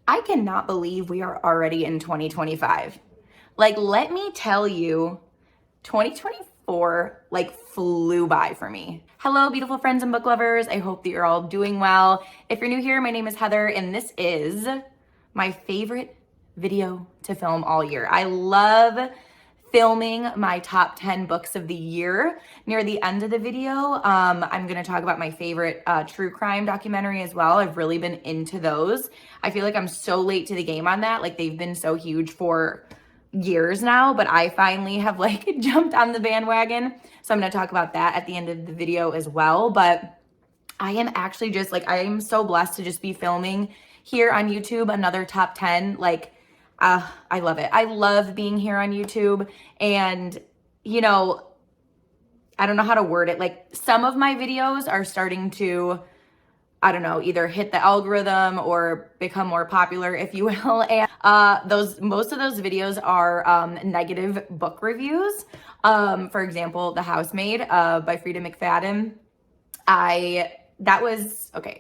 I cannot believe we are already in 2025. Like, let me tell you, 2024 like flew by for me. Hello, beautiful friends and book lovers. I hope that you're all doing well. If you're new here, my name is Heather, and this is my favorite video to film all year. I love filming my top 10 books of the year. Near the end of the video, I'm gonna talk about my favorite true crime documentary as well. I've really been into those. I feel like I'm so late to the game on that. Like, they've been so huge for years now, but I finally have like jumped on the bandwagon. So I'm gonna talk about that at the end of the video as well. But I am actually just like, I am so blessed to just be filming here on YouTube another top 10. Like, I love it. I love being here on YouTube. And, you know, I don't know how to word it. Like, some of my videos are starting to, I don't know, either hit the algorithm or become more popular, if you will. And most of those videos are negative book reviews. For example, The Housemaid by Frida McFadden.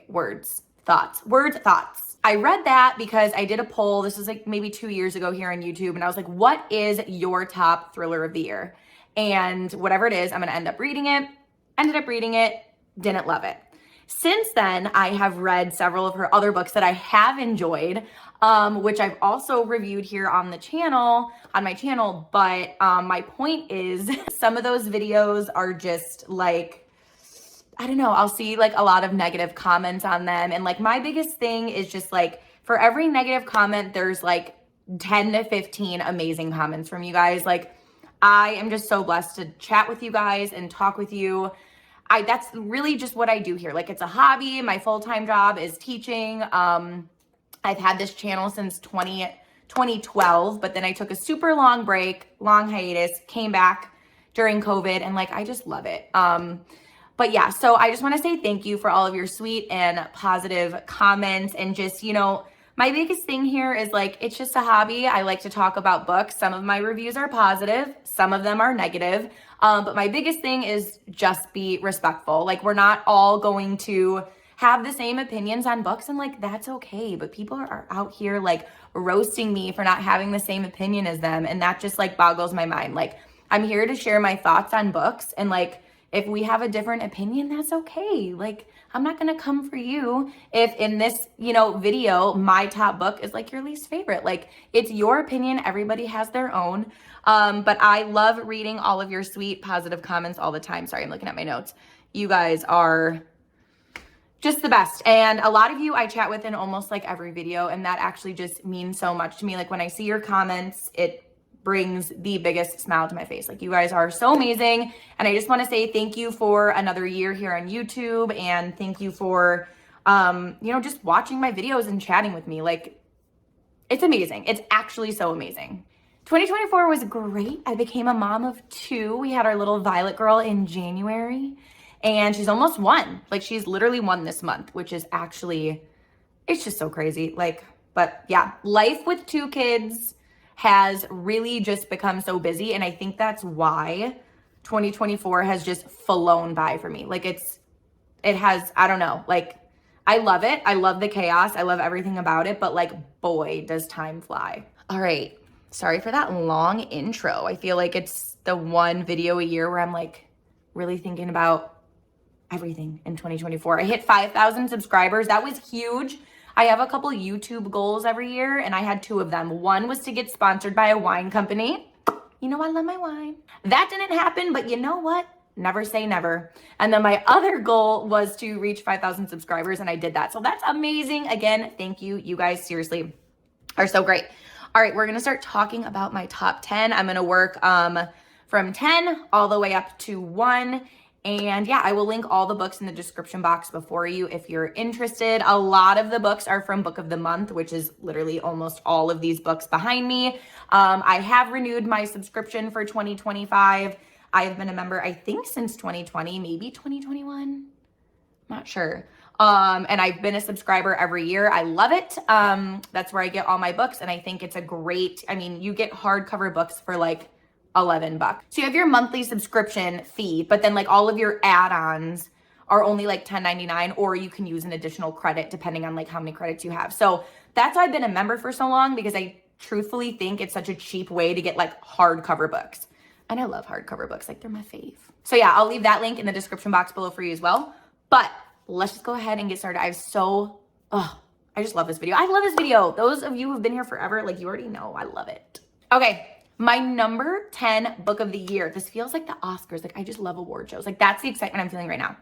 Words, thoughts. I read that because I did a poll. This was like maybe 2 years ago here on YouTube. And I was like, what is your top thriller of the year? And whatever it is, I'm going to end up reading it. Ended up reading it. Didn't love it. Since then, I have read several of her other books that I have enjoyed, which I've also reviewed here on my channel. But my point is, some of those videos are just like, I don't know, I'll see like a lot of negative comments on them. And like, my biggest thing is just like, for every negative comment, there's like 10 to 15 amazing comments from you guys. Like, I am just so blessed to chat with you guys and talk with you. That's really just what I do here. Like, it's a hobby. My full-time job is teaching. I've had this channel since 2012, but then I took a super long hiatus, came back during COVID, and like, I just love it. But yeah, so I just want to say thank you for all of your sweet and positive comments. And just, you know, my biggest thing here is like, it's just a hobby. I like to talk about books. Some of my reviews are positive, some of them are negative. But my biggest thing is just be respectful. Like, we're not all going to have the same opinions on books, and like, that's okay. But people are out here like roasting me for not having the same opinion as them. And that just like boggles my mind. Like, I'm here to share my thoughts on books, and like, if we have a different opinion, that's okay. Like, I'm not going to come for you if in this, you know, video, my top book is like your least favorite. Like, it's your opinion. Everybody has their own. But I love reading all of your sweet, positive comments all the time. Sorry, I'm looking at my notes. You guys are just the best. And a lot of you I chat with in almost like every video. And that actually just means so much to me. Like, when I see your comments, it brings the biggest smile to my face. Like, you guys are so amazing. And I just want to say thank you for another year here on YouTube. And thank you for, you know, just watching my videos and chatting with me. Like, it's amazing. It's actually so amazing. 2024 was great. I became a mom of 2. We had our little Violet girl in January, and she's almost 1. Like, she's literally 1 this month, which is actually, it's just so crazy. Like, but yeah, life with 2 kids has really just become so busy. And I think that's why 2024 has just flown by for me. Like, it has, I don't know, like, I love it. I love the chaos. I love everything about it. But like, boy, does time fly. All right. Sorry for that long intro. I feel like it's the one video a year where I'm like really thinking about everything in 2024. I hit 5,000 subscribers. That was huge. I have a couple YouTube goals every year, and I had 2 of them. One was to get sponsored by a wine company. You know, I love my wine. That didn't happen, but you know what? Never say never. And then my other goal was to reach 5,000 subscribers, and I did that. So that's amazing. Again, thank you. You guys seriously are so great. All right, we're going to start talking about my top 10. I'm going to work from 10 all the way up to 1. And yeah, I will link all the books in the description box before you if you're interested. A lot of the books are from Book of the Month, which is literally almost all of these books behind me. I have renewed my subscription for 2025. I have been a member, I think, since 2020, maybe 2021. Not sure. And I've been a subscriber every year. I love it. That's where I get all my books. And I think it's a great, I mean, you get hardcover books for like $11. So you have your monthly subscription fee, but then like all of your add-ons are only like $10.99, or you can use an additional credit depending on like how many credits you have. So That's why I've been a member for so long, because I truthfully think it's such a cheap way to get like hardcover books. And I love hardcover books. Like, they're my fave. So yeah, I'll leave that link in the description box below for you as well. But let's just go ahead and get started. I just love this video. I love this video. Those of you who've been here forever, like, you already know I love it. Okay, my number 10 book of the year. This feels like the Oscars. Like, I just love award shows. Like, that's the excitement I'm feeling right now.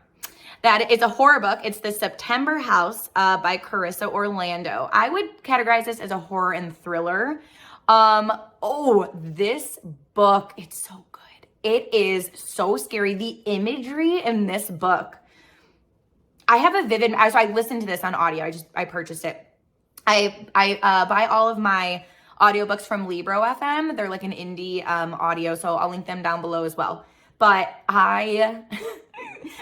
That it's a horror book. It's The September House by Carissa Orlando. I would categorize this as a horror and thriller. This book, it's so good. It is so scary. The imagery in this book, I have a vivid, so I listened to this on audio. I purchased it. I buy all of my audiobooks from Libro FM. They're like an indie audio, so I'll link them down below as well. But I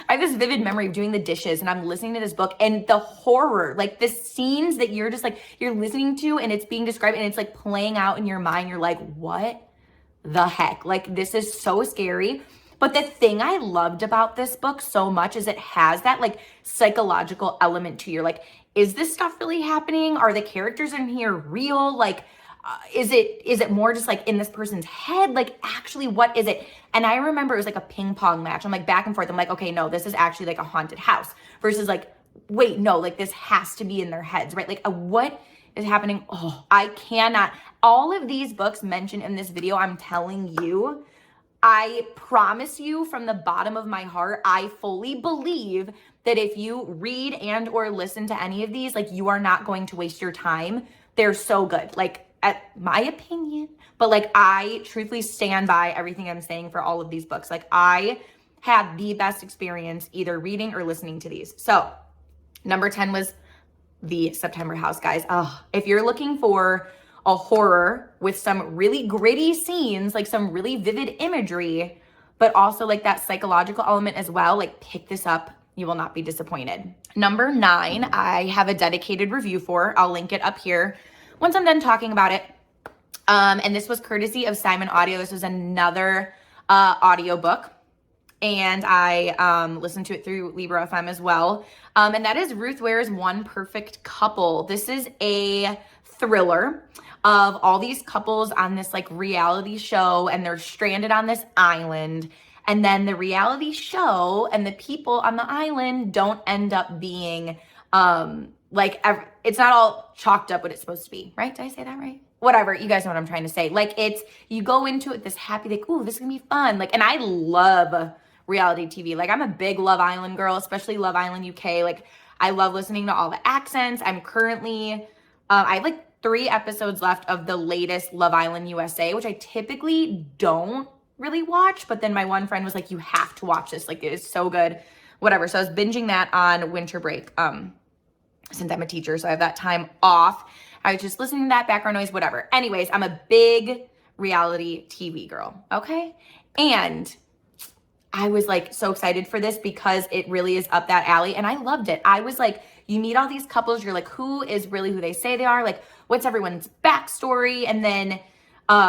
have this vivid memory of doing the dishes and I'm listening to this book, and the horror, like the scenes that you're just like, you're listening to and it's being described and it's like playing out in your mind. You're like, what the heck? Like, this is so scary. But the thing I loved about this book so much is it has that like psychological element to you. Like, is this stuff really happening? Are the characters in here real? Like, is it more just like in this person's head? Like, actually, what is it? And I remember it was like a ping pong match. I'm like back and forth. I'm like, okay, no, this is actually like a haunted house versus like, wait, no, like this has to be in their heads, right? Like, what is happening? Oh, I cannot. All of these books mentioned in this video, I'm telling you, I promise you from the bottom of my heart, I fully believe that if you read and or listen to any of these, like, you are not going to waste your time. They're so good. Like, at my opinion, but like, I truthfully stand by everything I'm saying for all of these books. Like, I had the best experience either reading or listening to these. So number 10 was The September House, guys. If you're looking for a horror with some really gritty scenes, like some really vivid imagery, but also like that psychological element as well, like, pick this up. You will not be disappointed. Number 9, I have a dedicated review for. I'll link it up here once I'm done talking about it. And this was courtesy of Simon Audio. This was another audiobook. And I listened to it through Libro FM as well. And that is Ruth Ware's One Perfect Couple. This is a thriller of all these couples on this like reality show, and they're stranded on this island. And then the reality show and the people on the island don't end up being it's not all chalked up what it's supposed to be, right? Did I say that right? Whatever, you guys know what I'm trying to say. Like, you go into it this happy, like, ooh, this is gonna be fun. Like, and I love reality TV. Like, I'm a big Love Island girl, especially Love Island UK. Like, I love listening to all the accents. I'm currently, I have like 3 episodes left of the latest Love Island USA, which I typically don't really watch, but then my one friend was like, you have to watch this. Like, it is so good. Whatever. So I was binging that on winter break. Since I'm a teacher, so I have that time off. I was just listening to that background noise, whatever. Anyways, I'm a big reality TV girl, okay? And I was like so excited for this because it really is up that alley, and I loved it. I was like, you meet all these couples, you're like, who is really who they say they are? Like, what's everyone's backstory? And then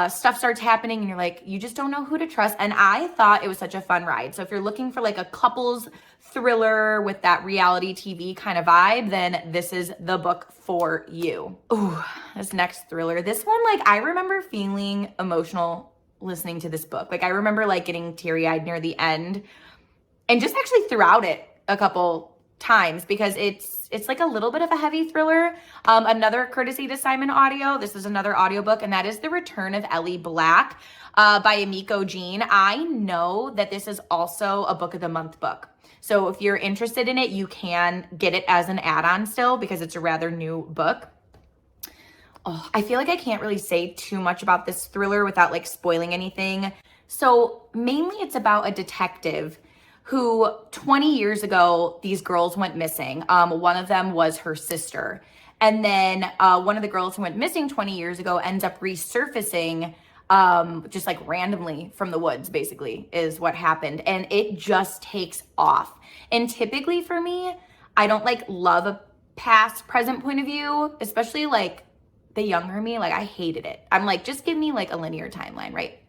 stuff starts happening and you're like, you just don't know who to trust. And I thought it was such a fun ride. So if you're looking for like a couples thriller with that reality TV kind of vibe, then this is the book for you. Ooh, this next thriller. This one, like, I remember feeling emotional listening to this book. Like, I remember like getting teary-eyed near the end and just actually throughout it a couple times because it's like a little bit of a heavy thriller. Another courtesy to Simon Audio. This is another audiobook, and that is The Return of Ellie Black by Emiko Jean. I know that this is also a book of the month book. So if you're interested in it, you can get it as an add-on still because it's a rather new book. Oh, I feel like I can't really say too much about this thriller without like spoiling anything. So mainly it's about a detective who 20 years ago, these girls went missing. One of them was her sister. And then one of the girls who went missing 20 years ago ends up resurfacing just like randomly from the woods, basically, is what happened. And it just takes off. And typically for me, I don't like love a past present point of view, especially like the younger me. Like, I hated it. I'm like, just give me like a linear timeline, right?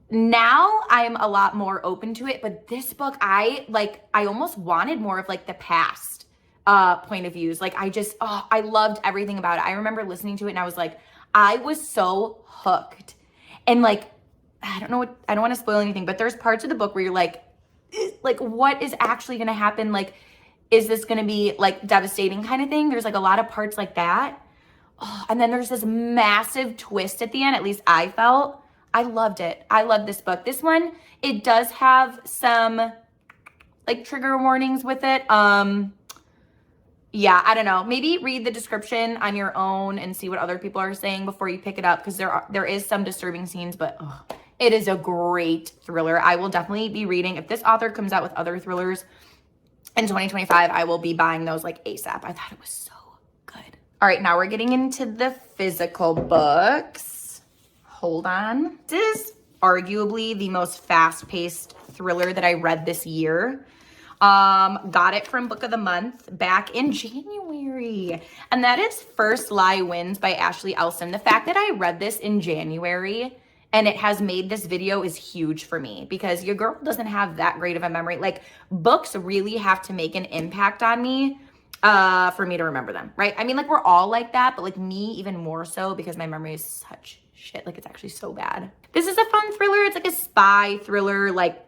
Now I'm a lot more open to it, but this book, I almost wanted more of like the past point of views. Like I loved everything about it. I remember listening to it and I was like, I was so hooked. And like, I don't want to spoil anything, but there's parts of the book where you're like, what is actually going to happen? Like, is this going to be like devastating kind of thing? There's like a lot of parts like that. Oh, and then there's this massive twist at the end. At least I felt. I loved it. I love this book. This one, it does have some like trigger warnings with it. Yeah, I don't know. Maybe read the description on your own and see what other people are saying before you pick it up, because there is some disturbing scenes, but it is a great thriller. I will definitely be reading. If this author comes out with other thrillers in 2025, I will be buying those like ASAP. I thought it was so good. All right, now we're getting into the physical books. Hold on. This is arguably the most fast-paced thriller that I read this year. Got it from Book of the Month back in January. And that is First Lie Wins by Ashley Elson. The fact that I read this in January and it has made this video is huge for me, because your girl doesn't have that great of a memory. Like, books really have to make an impact on me for me to remember them, right? I mean, like, we're all like that, but like me even more so, because my memory is such shit. Like, it's actually so bad. This is a fun thriller. It's like a spy thriller. Like,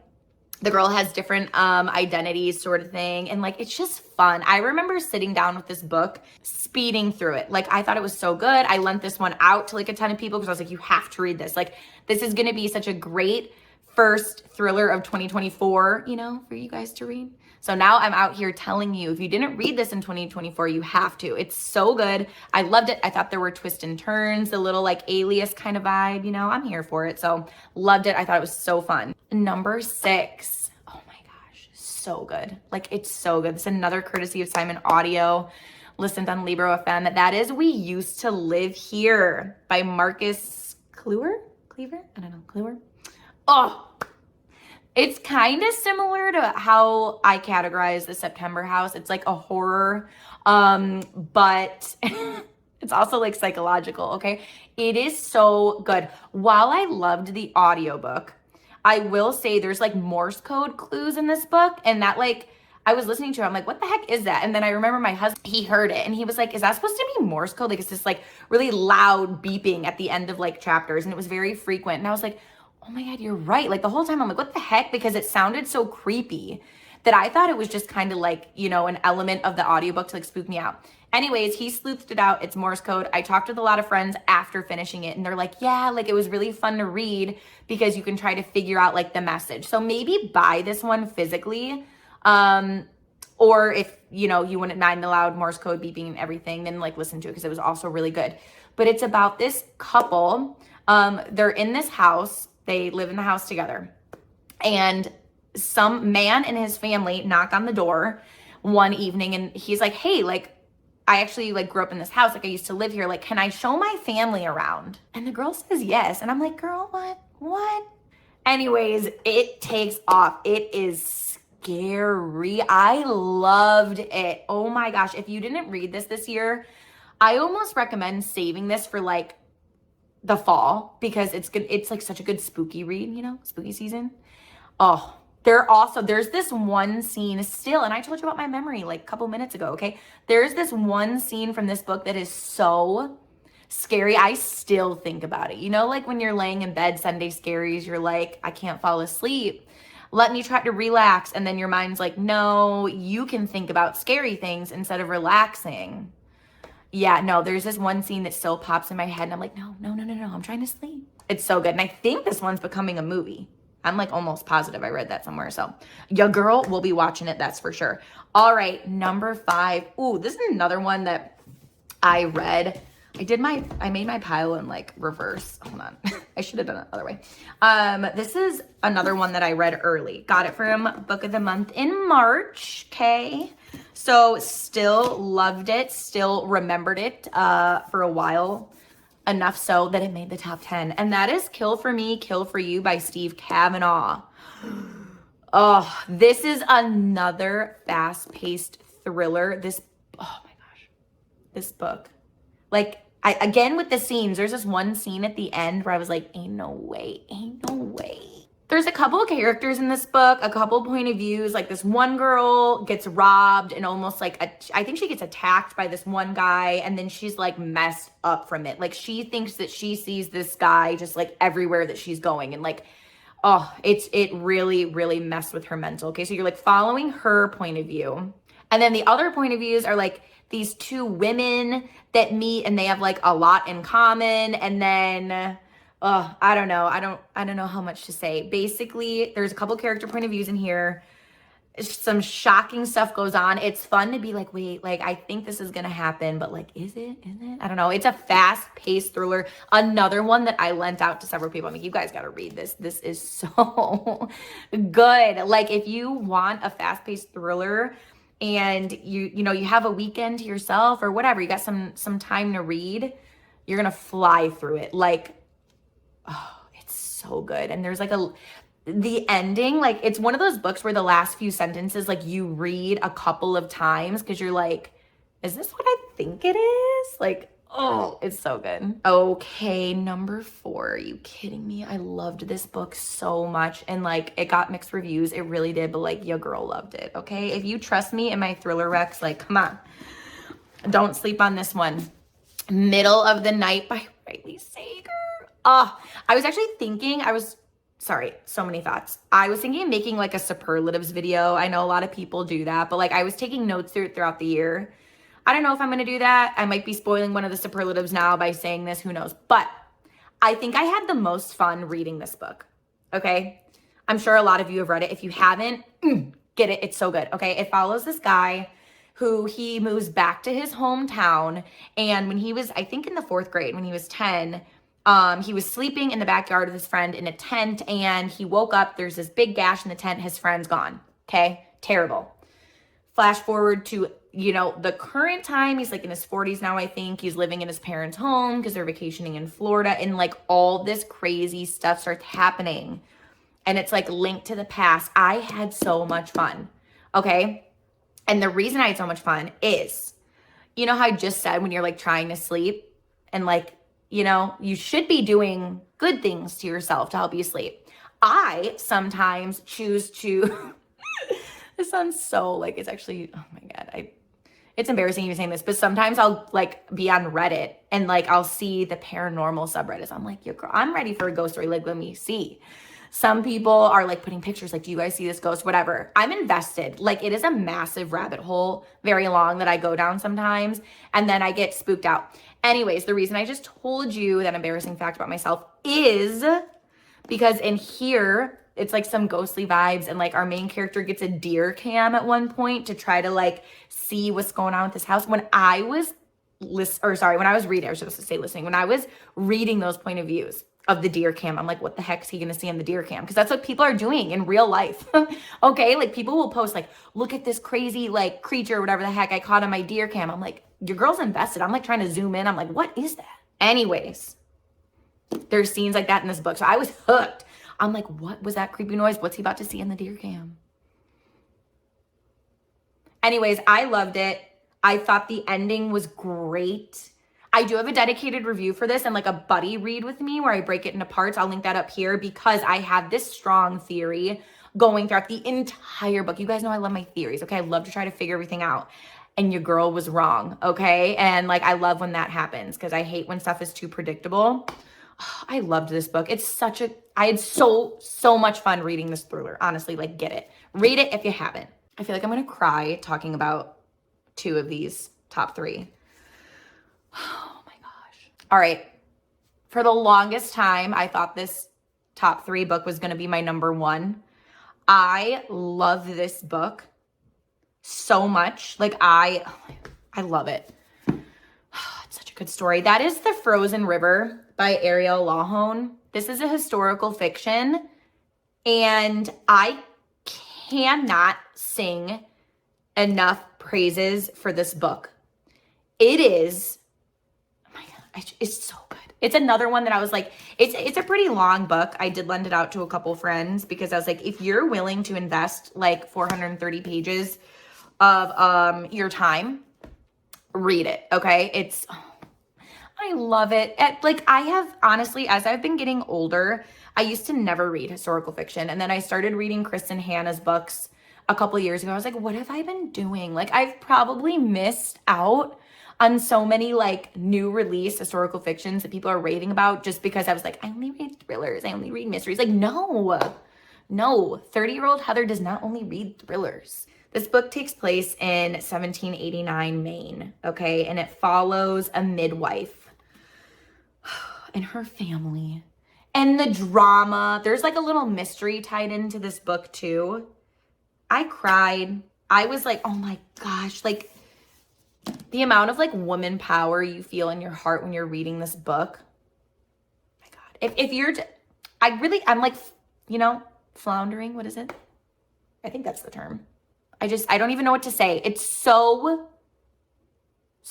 the girl has different identities sort of thing. And like, it's just fun. I remember sitting down with this book, speeding through it. Like, I thought it was so good. I lent this one out to like a ton of people because I was like, you have to read this. Like, this is going to be such a great first thriller of 2024, you know, for you guys to read. So now I'm out here telling you, if you didn't read this in 2024, you have to. It's so good. I loved it. I thought there were twists and turns, a little like Alias kind of vibe, you know, I'm here for it. So loved it. I thought it was so fun. Number 6. Oh my gosh, so good. Like, it's so good. It's another courtesy of Simon Audio, listened on Libro FM. That is We Used to Live Here by Marcus Cleaver? I don't know, Cleaver? Oh, it's kind of similar to how I categorize The September House. It's like a horror, but it's also like psychological, okay? It is so good. While I loved the audiobook, I will say there's like Morse code clues in this book, and that like, I was listening to it, I'm like, what the heck is that? And then I remember my husband, he heard it and he was like, is that supposed to be Morse code? Like, it's this like really loud beeping at the end of like chapters, and it was very frequent. And I was like, oh my God, you're right. Like, the whole time I'm like, what the heck? Because it sounded so creepy that I thought it was just kind of like, you know, an element of the audiobook to like spook me out. Anyways, he sleuthed it out. It's Morse code. I talked with a lot of friends after finishing it, and they're like, yeah, like it was really fun to read because you can try to figure out like the message. So maybe buy this one physically. Or if, you know, you wouldn't mind the loud Morse code beeping and everything, then like listen to it, because it was also really good. But it's about this couple. They're in this house. They live in the house together, and some man and his family knock on the door one evening, and he's like, hey, like, I actually like grew up in this house. Like, I used to live here. Like, can I show my family around? And the girl says yes. And I'm like, girl, what? Anyways, it takes off. It is scary. I loved it. Oh my gosh. If you didn't read this year, I almost recommend saving this for like the fall, because it's good. It's like such a good spooky read, you know, spooky season. Oh, there's this one scene still, and I told you about my memory like a couple minutes ago, okay? There's this one scene from this book that is so scary. I still think about it. You know, like when you're laying in bed, Sunday scaries, you're like, I can't fall asleep. Let me try to relax. And then your mind's like, no, you can think about scary things instead of relaxing. Yeah, no, there's this one scene that still pops in my head, and I'm like, no, I'm trying to sleep. It's so good. And I think this one's becoming a movie. I'm like almost positive I read that somewhere. So your girl will be watching it, that's for sure. All right, number 5. Ooh, this is another one that I read. I made my pile in like reverse. Hold on. I should have done it the other way. This is another one that I read early. Got it from Book of the Month in March. Okay. So still loved it. Still remembered it for a while. Enough so that it made the top 10. And that is Kill for Me, Kill for You by Steve Kavanaugh. Oh, this is another fast-paced thriller. Oh my gosh, this book. Like, again with the scenes, there's this one scene at the end where I was like, ain't no way. There's a couple of characters in this book, a couple of point of views. Like this one girl gets robbed and almost like, I think she gets attacked by this one guy, and then she's like messed up from it. Like she thinks that she sees this guy just like everywhere that she's going. And like, oh, it really, really messed with her mental. Okay, so you're like following her point of view. And then the other point of views are like these two women that meet and they have like a lot in common. And then I don't know. I don't know how much to say. Basically, there's a couple character point of views in here. Some shocking stuff goes on. It's fun to be like, wait, like I think this is gonna happen, but like, is it? Is it? I don't know. It's a fast-paced thriller. Another one that I lent out to several people. I'm like, you guys gotta read this. This is so good. Like, if you want a fast-paced thriller and you know you have a weekend to yourself or whatever, you got some time to read, you're gonna fly through it. Like, oh, it's so good. And there's like the ending, like it's one of those books where the last few sentences, like you read a couple of times because you're like, is this what I think it is? Like, oh, it's so good. Okay, number 4. Are you kidding me? I loved this book so much. And like, it got mixed reviews. It really did. But like, your girl loved it. Okay. If you trust me in my thriller recs, like, come on. Don't sleep on this one. Middle of the Night by Riley Sager. I was actually thinking, sorry, so many thoughts. I was thinking of making like a superlatives video. I know a lot of people do that, but like I was taking notes throughout the year. I don't know if I'm going to do that. I might be spoiling one of the superlatives now by saying this, who knows? But I think I had the most fun reading this book. Okay. I'm sure a lot of you have read it. If you haven't, get it. It's so good. Okay. It follows this guy who he moves back to his hometown. And when he was, I think in the 4th grade, when he was 10, he was sleeping in the backyard with his friend in a tent, and he woke up. There's this big gash in the tent. His friend's gone. Okay. Terrible. Flash forward to, the current time. He's like in his 40s now, I think. He's living in his parents' home because they're vacationing in Florida, and like all this crazy stuff starts happening. And it's like linked to the past. I had so much fun. Okay. And the reason I had so much fun is, you know how I just said when you're like trying to sleep and like, you should be doing good things to yourself to help you sleep. I sometimes choose to, this sounds so like, it's actually, oh my God, it's embarrassing even saying this, but sometimes I'll like be on Reddit and like, I'll see the paranormal subreddits. I'm like, yo, girl, I'm ready for a ghost story. Like, let me see. Some people are like putting pictures, like, do you guys see this ghost? Whatever. I'm invested. Like, it is a massive rabbit hole, very long, that I go down sometimes, and then I get spooked out. Anyways, the reason I just told you that embarrassing fact about myself is because in here, it's like some ghostly vibes, and like our main character gets a deer cam at one point to try to like see what's going on with this house. When I was reading, I was supposed to say listening, when I was reading those point of views of the deer cam, I'm like, what the heck is he gonna see in the deer cam? Because that's what people are doing in real life. Okay, like people will post like, look at this crazy like creature or whatever the heck I caught on my deer cam. I'm like, your girl's invested. I'm like trying to zoom in. I'm like, what is that? Anyways, there's scenes like that in this book. So I was hooked. I'm like, what was that creepy noise? What's he about to see in the deer cam? Anyways, I loved it. I thought the ending was great. I do have a dedicated review for this and like a buddy read with me where I break it into parts. I'll link that up here because I have this strong theory going throughout the entire book. You guys know I love my theories, okay? I love to try to figure everything out. And your girl was wrong, okay? And like, I love when that happens because I hate when stuff is too predictable. Oh, I loved this book. I had so much fun reading this thriller. Honestly, like, get it. Read it if you haven't. I feel like I'm gonna cry talking about 2 of these top 3. Oh my gosh. All right. For the longest time, I thought this top 3 book was going to be my number 1. I love this book so much. Like I love it. It's such a good story. That is The Frozen River by Ariel Lawhone. This is a historical fiction, and I cannot sing enough praises for this book. It is, oh my God, it's so good. It's another one that I was like, it's a pretty long book. I did lend it out to a couple friends because I was like, if you're willing to invest like 430 pages of your time, read it, okay? I love it. Like, I have, honestly, as I've been getting older, I used to never read historical fiction. And then I started reading Kristen Hanna's books a couple years ago. I was like, what have I been doing? Like, I've probably missed out on so many like new release historical fictions that people are raving about just because I was like, I only read thrillers. I only read mysteries. Like, no, 30-year-old Heather does not only read thrillers. This book takes place in 1789 Maine, okay? And it follows a midwife and her family and the drama. There's like a little mystery tied into this book too. I cried. I was like, oh my gosh, like the amount of like woman power you feel in your heart when you're reading this book. Oh my God. If you're, I'm like, you know, floundering. What is it? I think that's the term. I don't even know what to say. It's so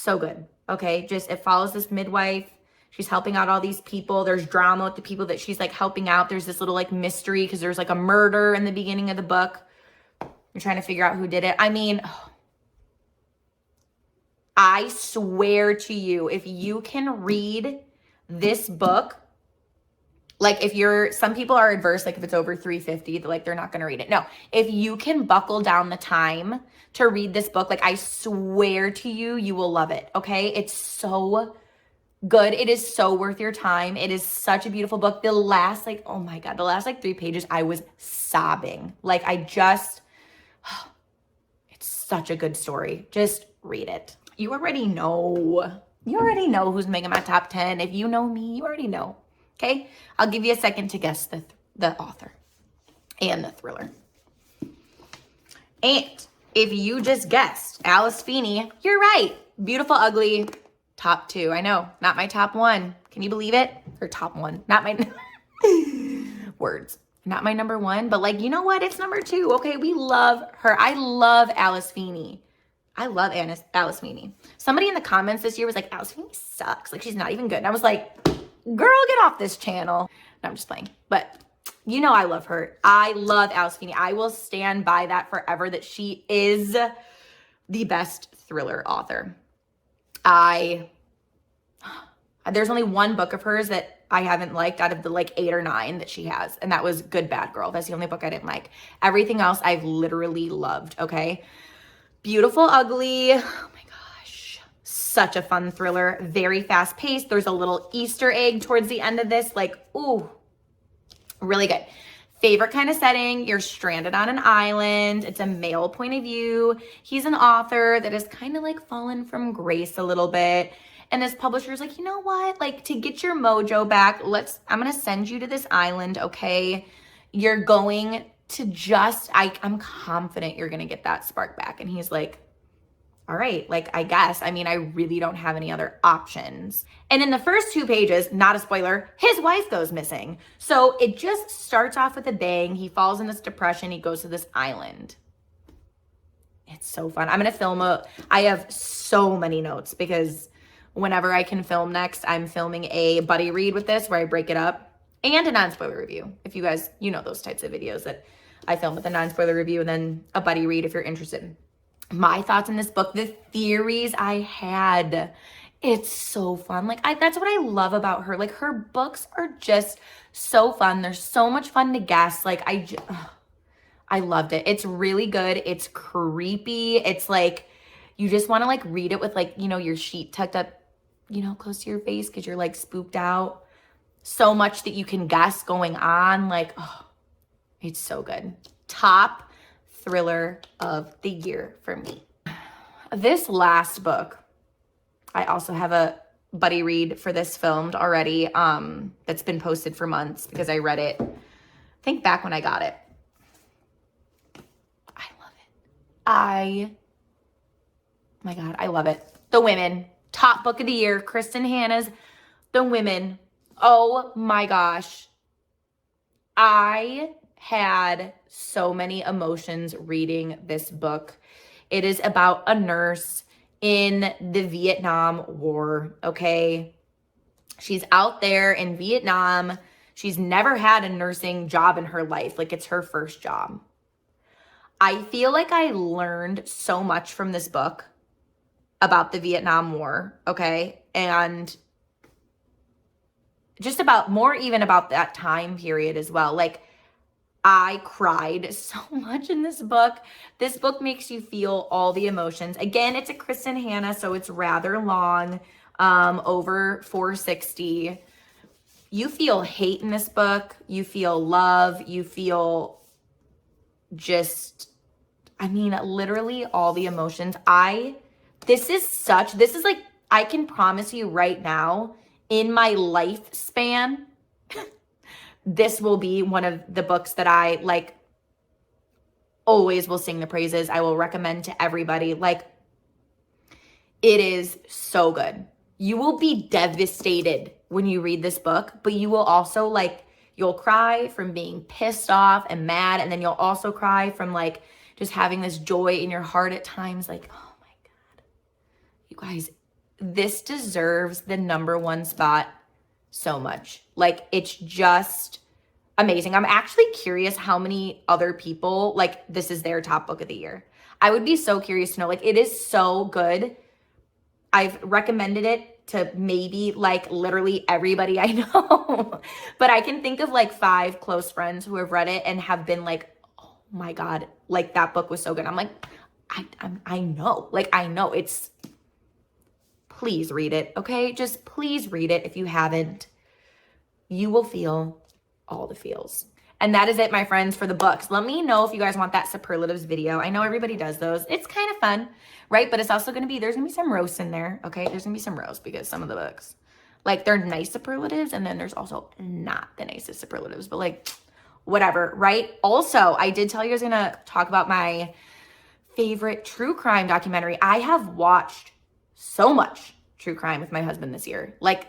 good. Okay. Just, it follows this midwife. She's helping out all these people. There's drama with the people that she's like helping out. There's this little like mystery because there's like a murder in the beginning of the book. You're trying to figure out who did it. I mean, I swear to you, if you can read this book, like some people are adverse, like if it's over 350, like they're not going to read it. No, if you can buckle down the time to read this book, like I swear to you, you will love it. Okay. It's so good. It is so worth your time. It is such a beautiful book. The last, like, oh my God, the last like 3 pages, I was sobbing. Like it's such a good story. Just read it. You already know who's making my top 10. If you know me, you already know. Okay, I'll give you a second to guess the author and the thriller. And if you just guessed Alice Feeney, you're right. Beautiful, Ugly, top 2. I know, not my top 1. Can you believe it? Or top 1, not my words. Not my number 1, but like, you know what? It's number 2. Okay, we love her. I love Alice Feeney. I love Alice Feeney. Somebody in the comments this year was like, Alice Feeney sucks. Like, she's not even good. And I was like, girl, get off this channel. No, I'm just playing. But you know I love her. I love Alice Feeney. I will stand by that forever, that she is the best thriller author. There's only one book of hers that I haven't liked out of the like 8 or 9 that she has. And that was Good Bad Girl. That's the only book I didn't like. Everything else I've literally loved, okay? Beautiful, Ugly. Oh my gosh. Such a fun thriller. Very fast paced. There's a little Easter egg towards the end of this. Like, ooh, really good. Favorite kind of setting. You're stranded on an island. It's a male point of view. He's an author that has kind of like fallen from grace a little bit. And this publisher's like, you know what? Like, to get your mojo back, I'm going to send you to this island, okay? You're going to I'm confident you're going to get that spark back. And he's like, all right, like, I guess. I mean, I really don't have any other options. And in the first 2 pages, not a spoiler, his wife goes missing. So it just starts off with a bang. He falls in this depression. He goes to this island. It's so fun. I'm going to film I have so many notes because whenever I can film next, I'm filming a buddy read with this where I break it up, and a non-spoiler review. If you guys, you know those types of videos that I film with a non-spoiler review and then a buddy read if you're interested. My thoughts in this book, the theories I had, it's so fun. Like, that's what I love about her. Like, her books are just so fun. They're so much fun to guess. Like, I loved it. It's really good. It's creepy. It's like, you just want to like read it with like, you know, your sheet tucked up, you know, close to your face because you're like spooked out. So much that you can guess going on. Like, oh, it's so good. Top thriller of the year for me. This last book, I also have a buddy read for this filmed already, that's been posted for months because I read it, I think back when I got it. I love it. My God, I love it. The Women, top book of the year, Kristen Hanna's The Women. Oh my gosh. I had so many emotions reading this book. It is about a nurse in the Vietnam War, okay? She's out there in Vietnam. She's never had a nursing job in her life. Like, it's her first job. I feel like I learned so much from this book about the Vietnam War, okay? And just about more even about that time period as well. Like, I cried so much in this book. This book makes you feel all the emotions. Again, it's a Kristen Hanna, so it's rather long, over 460. You feel hate in this book. You feel love. You feel just, I mean, literally all the emotions. This is like, I can promise you right now, in my lifespan, this will be one of the books that I like always will sing the praises. I will recommend to everybody. Like, it is so good. You will be devastated when you read this book, but you will also like, you'll cry from being pissed off and mad. And then you'll also cry from like just having this joy in your heart at times. Like, oh my God, you guys, this deserves the #1 spot so much. Like, it's just amazing. I'm actually curious how many other people, like, this is their top book of the year. I would be so curious to know. Like, it is so good. I've recommended it to maybe like literally everybody I know. But I can think of like 5 close friends who have read it and have been like, oh my God, like that book was so good. I'm like, I know. Like, I know. It's, please read it, okay? Just please read it if you haven't. You will feel all the feels. And that is it, my friends, for the books. Let me know if you guys want that superlatives video. I know everybody does those. It's kind of fun, right? But it's also going to be, there's going to be some roast in there, okay? There's going to be some roast because some of the books, like, they're nice superlatives, and then there's also not the nicest superlatives, but like, whatever, right? Also, I did tell you I was going to talk about my favorite true crime documentary. I have watched so much true crime with my husband this year. Like,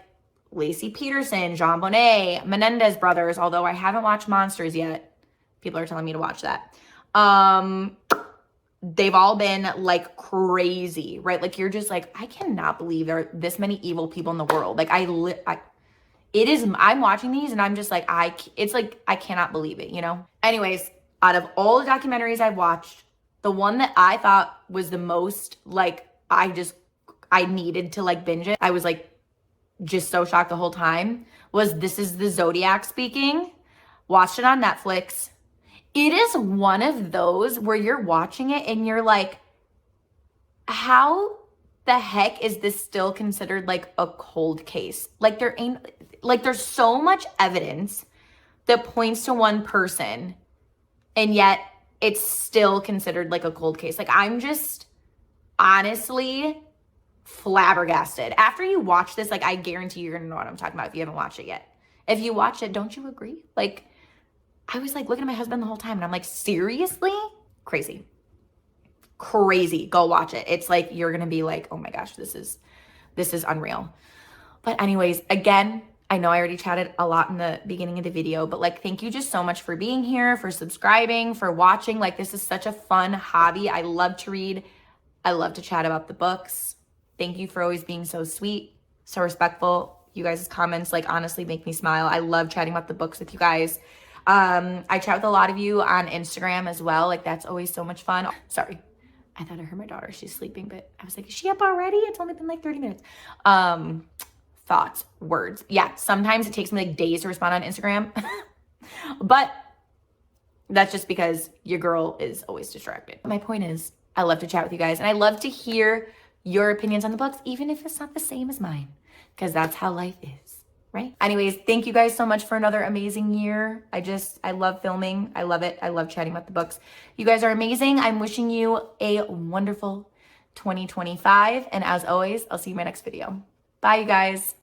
Lacey Peterson, Jean Bonnet, Menendez brothers, although I haven't watched Monsters yet. People are telling me to watch that. They've all been like crazy, right? Like, you're just like, I cannot believe there are this many evil people in the world. Like, I'm watching these and I'm just like, it's like, I cannot believe it, you know? Anyways, out of all the documentaries I've watched, the one that I thought was the most, like, I needed to like binge it. I was like, just so shocked the whole time, was This Is the Zodiac Speaking. Watched it on Netflix. It is one of those where you're watching it and you're like, how the heck is this still considered like a cold case? Like, there's so much evidence that points to one person, and yet it's still considered like a cold case. Like, I'm just honestly flabbergasted. After you watch this, like, I guarantee you're gonna know what I'm talking about if you haven't watched it yet. If you watch it, don't you agree? Like, I was like looking at my husband the whole time and I'm like, seriously? Crazy. Go watch it. It's like, you're gonna be like, oh my gosh, this is unreal. But anyways, again, I know I already chatted a lot in the beginning of the video, but like, thank you just so much for being here, for subscribing, for watching. Like, this is such a fun hobby. I love to read. I love to chat about the books. Thank you for always being so sweet, so respectful. You guys' comments, like, honestly make me smile. I love chatting about the books with you guys. I chat with a lot of you on Instagram as well. Like, that's always so much fun. Sorry, I thought I heard my daughter. She's sleeping, but I was like, is she up already? It's only been like 30 minutes. Thoughts, words. Yeah, sometimes it takes me like days to respond on Instagram. But that's just because your girl is always distracted. My point is, I love to chat with you guys, and I love to hear your opinions on the books, even if it's not the same as mine, because that's how life is, right? Anyways, thank you guys so much for another amazing year. I love filming. I love it. I love chatting about the books. You guys are amazing. I'm wishing you a wonderful 2025. And as always, I'll see you in my next video. Bye, you guys.